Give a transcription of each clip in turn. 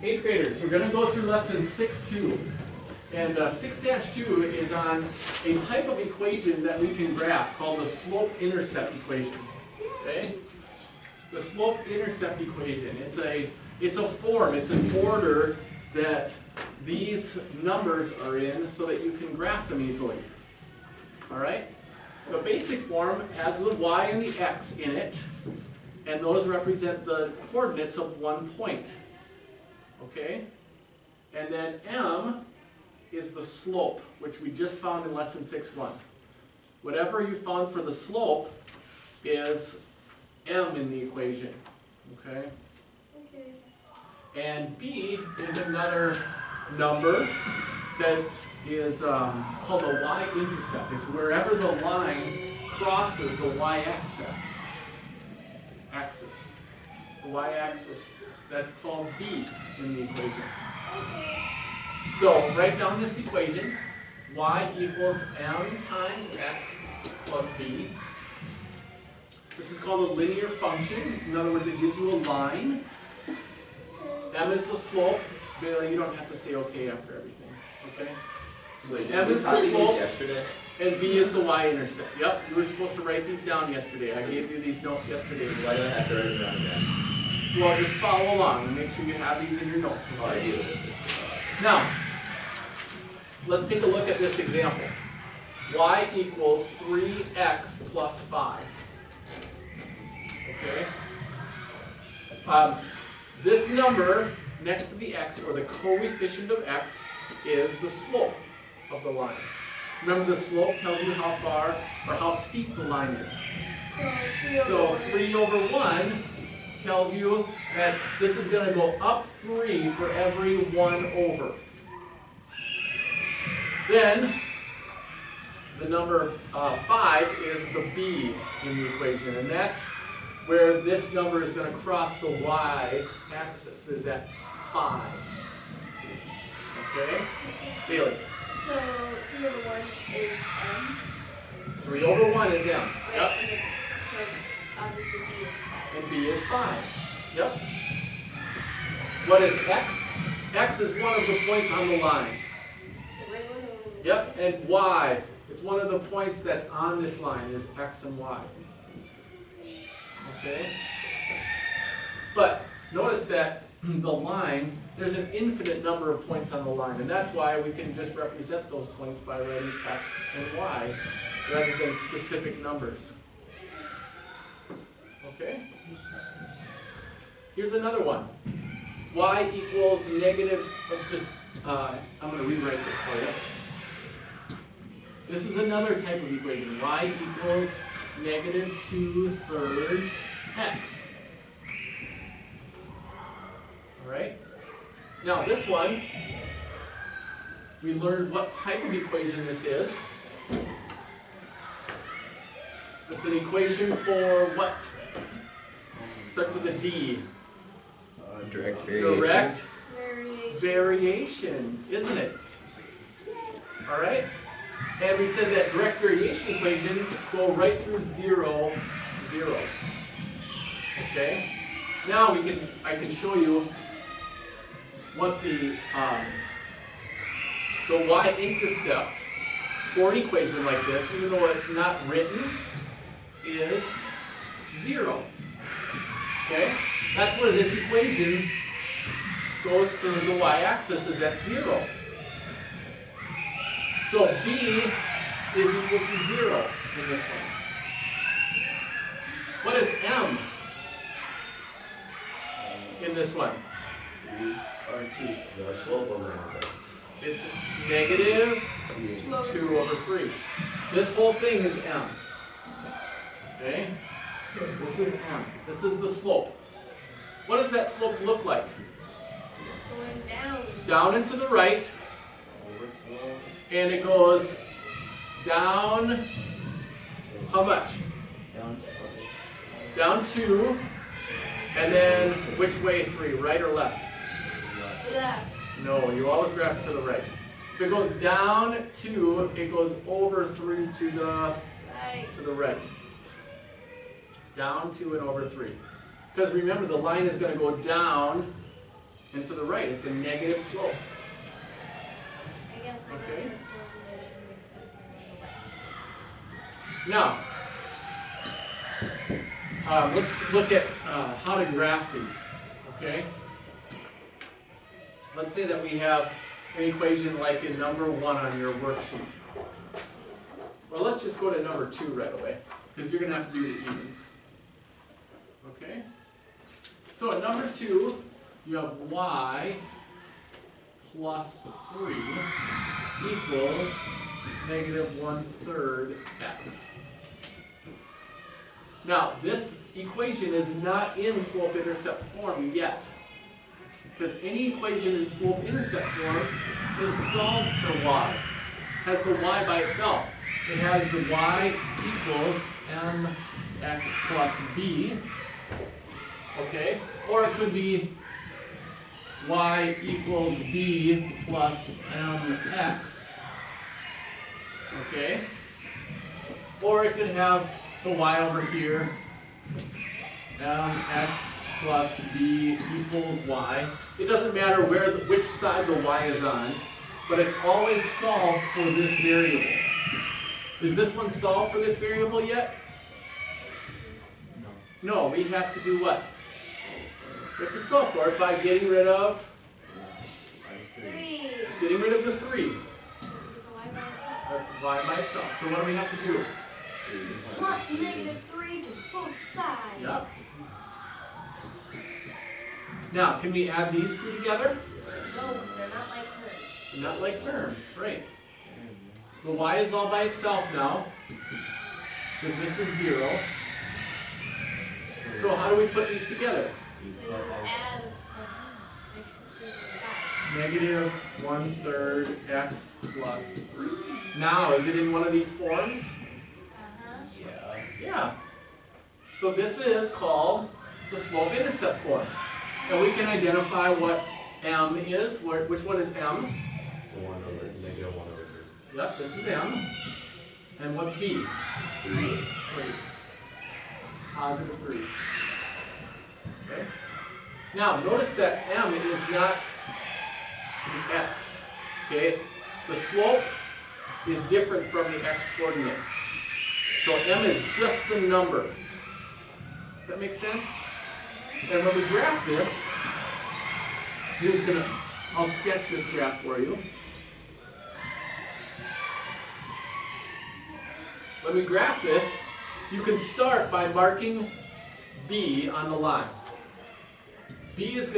8th graders, we're going to go through lesson 6.2. And 6-2 is on a type of equation that we can graph called the Slope-Intercept Equation. Okay? The Slope-Intercept Equation. It's a form, it's an order that these numbers are in so that you can graph them easily. Alright? The basic form has the y and the x in it, and those represent the coordinates of one point. Okay? And then m is the slope, which we just found in lesson 6.1. Whatever you found for the slope is m in the equation. Okay? Okay. And b is another number that is called the Y-Intercept. It's wherever the line crosses the y-axis. The y-axis. That's called b in the equation. Okay. So write down this equation. Y equals m times x plus b. This is called a linear function. In other words, it gives you a line. M is the slope. Bailey, you don't have to say okay after everything. Okay? Wait, M is the copy these slope, yesterday? and B is the Y-intercept. Yep, you were supposed to write these down yesterday. I gave you these notes yesterday. Why do I have to write it down again? Well, just follow along and make sure you have these in your notes. Oh, I do. Now, let's take a look at this example. Y equals 3x plus 5. Okay? This number next to the x, or the coefficient of x, is the slope of the line. Remember, the slope tells you how far or how steep the line is. So 3 over 1 tells you that this is going to go up 3 for every 1 over. Then, the number 5 is the b in the equation, and that's where this number is going to cross the y-axis, is at 5. Okay? Bailey. So 3 over 1 is m. 3 over 1 is m. Right? Yep. So obviously b is 5. And b is 5. Yep. What is x? X is one of the points on the line. The red one or the Yep. And y, it's one of the points that's on this line, is x and y. Okay? But notice that the line, there's an infinite number of points on the line, and that's why we can just represent those points by writing x and y rather than specific numbers. Okay? Here's another one. Y equals negative, let's just, I'm going to rewrite this for you. This is another type of equation. Y equals negative 2/3 x. Alright? Now this one, we learned what type of equation this is. It's an equation for what? Starts with a D. Direct variation. Direct variation. variation, isn't it? Alright? And we said that direct variation equations go right through 0, 0. Okay? Now I can show you what the Y-intercept for an equation like this, even though it's not written, is 0. Okay? That's where this equation goes through the y-axis, is at 0. So b is equal to 0 in this one. What is m in this one? 3 RT. The slope over it. It's negative 2 over 3. This whole thing is m. Okay? This is m. This is the slope. What does that slope look like? Going down. Down and to the right, and it goes down, how much? Down 2, and then which way 3, right or left? Left. No, you always graph it to the right. If it goes down 2, it goes over 3 to the right. Down 2 and over 3. Because remember, the line is going to go down And to the right, it's a negative slope. I guess I Okay. got the formulation mixed up here on the left. Now, let's look at how to graph these, okay? Let's say that we have an equation like in number 1 on your worksheet. Well, let's just go to number 2 right away, because you're going to have to do the evens. Okay? So at number 2, you have y plus 3 equals negative 1/3 x. Now, this equation is not in slope-intercept form yet, because any equation in slope-intercept form is solved for y. Has the y by itself. It has the y equals mx plus b, okay? Or it could be y equals b plus mx, okay? Or it could have the y over here, mx plus b equals y. It doesn't matter which side the y is on, but it's always solved for this variable. Is this one solved for this variable yet? No, we have to do what? We have to solve for it by getting rid of 3. the 3. Y by itself. So what do we have to do? Plus negative 3 to both sides. Yep. Now, can we add these two together? No, because they're not like terms. Not like terms, right? The y is all by itself now, because this is 0. So how do we put these together? So you just add plus extra 3 to the side. Negative 1/3 x plus 3. Now, is it in one of these forms? Uh-huh. Yeah. So this is called the slope-intercept form. And we can identify what m is. Which one is m? The 1 over, negative 1 over 3. Yep, this is m. And what's b? 3. Positive 3. Okay. Now, notice that m is not an x. Okay? The slope is different from the x coordinate. So m is just the number. Does that make sense? And when we graph this, I'll sketch this graph for you. When we graph this, you can start by marking B on the line. B is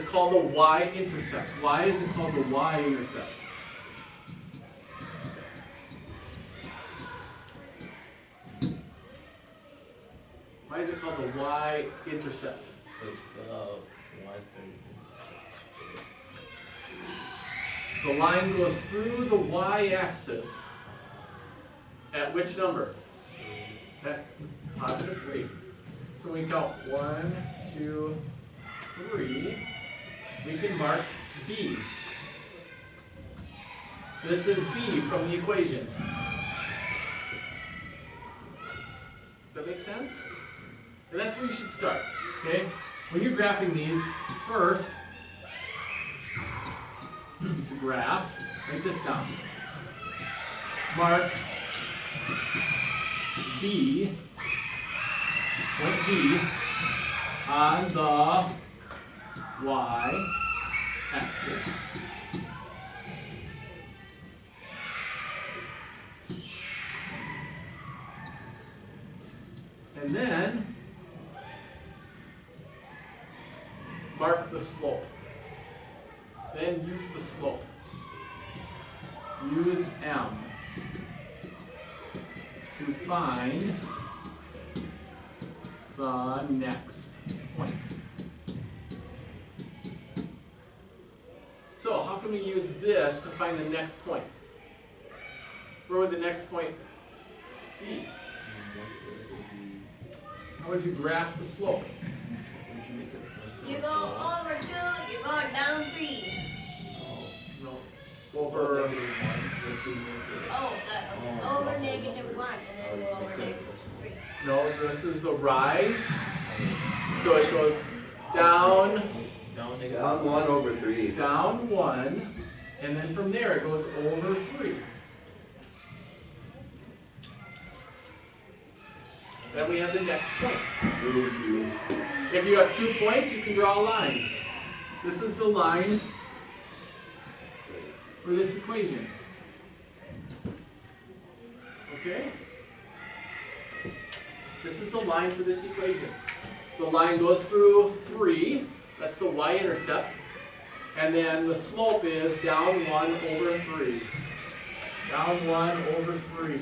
called the Y-intercept. Why is it called the Y-intercept? Why is it called the Y-intercept? It's the The line goes through the y-axis at which number? At positive 3. So we count 1, 2, 3. We can mark B. This is B from the equation. Does that make sense? And that's where you should start, okay? When you're graphing these, first, to graph, write this down. Mark B, point B, on the y-axis. And then mark the slope. Then use the slope. Use M to find the next point. So how can we use this to find the next point? Where would the next point be? How would you graph the slope? You go over 2, you go down 3. No. Over. Over negative 1 and then go over negative 3. No, this is the rise. So it goes down Down 1 over 3. Down 1, and then from there it goes over 3. Then we have the next point. 2, 2. If you have 2 points, you can draw a line. This is the line for this equation. Okay? This is the line for this equation. The line goes through 3, that's the y-intercept, and then the slope is down 1 over 3. Down 1 over 3.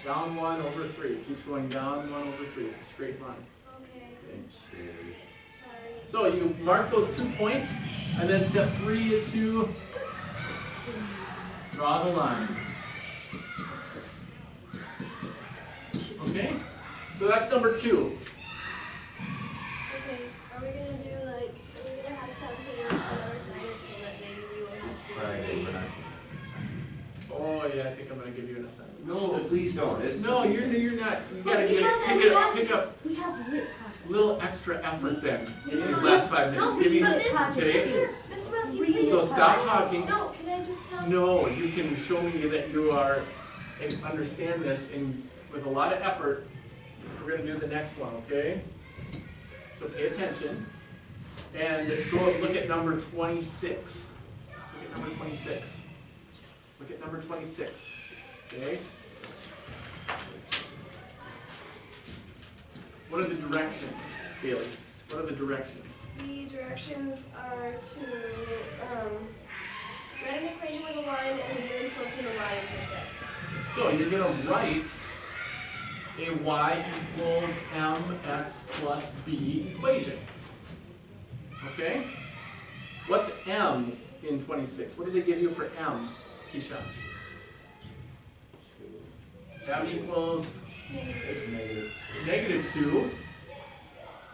Down 1 over 3. It keeps going down 1 over 3. It's a straight line. Okay. Okay. Sorry. So you mark those 2 points, and then step 3 is to draw the line. Okay? So that's number 2. Okay. Are we gonna do like? Are we gonna have something on our side so that maybe we won't have to? Friday, we're not. Oh yeah, I think I'm gonna give you an assignment. No, please don't. It's No, you're not. You gotta We pick up We have lit projects. a little extra effort then in these last 5 minutes. Give me today. Mr. Rusty, please. So stop talking. No, can I just tell? No, you can show me that you are and understand this, and with a lot of effort, we're gonna do the next one, okay? So pay attention and go look at number 26. Look at number 26. Look at number 26. Okay? What are the directions, Bailey? What are the directions? The directions are to write an equation with a line and a given slope to the y-intercept. So you're going to write a y equals mx plus b equation. Okay? What's m in 26? What did they give you for m, Keisha? M equals It's negative. negative 2,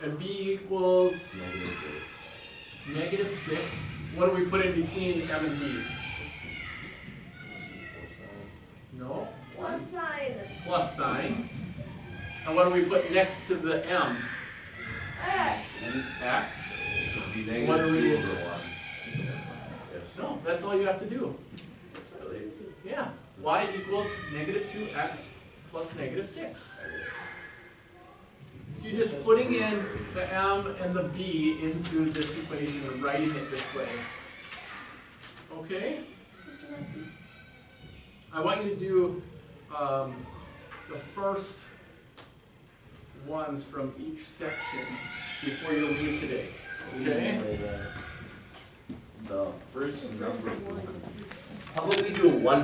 and b equals Negative 6. negative 6. What do we put in between m and b? No? Plus sign. Plus sign. And what do we put next to the m? X. X. It'd be What do negative we 2 do? over 1. No, that's all you have to do. Really? Yeah. Y equals negative 2x plus negative 6. So you're just putting in the m and the b into this equation and writing it this way. Okay? Mr. Rusty. I want you to do the first ones from each section before you leave today. Okay? The first number. How about we do one